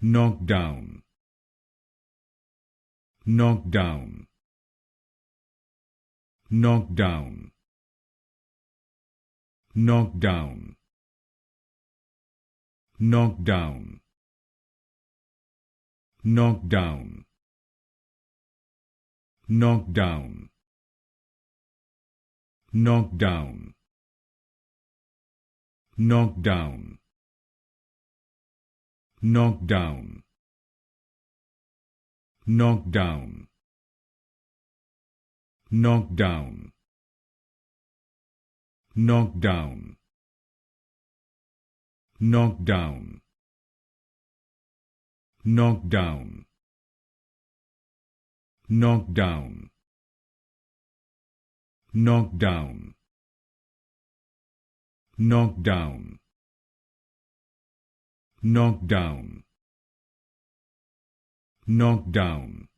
Knockdown, knockdown, knockdown, knockdown, knockdown, knockdown, knockdown, knockdown, knockdown, knockdown, knockdown, knockdown, knockdown, knockdown, knockdown, knockdown, knockdown, knockdown, knockdown, knockdown,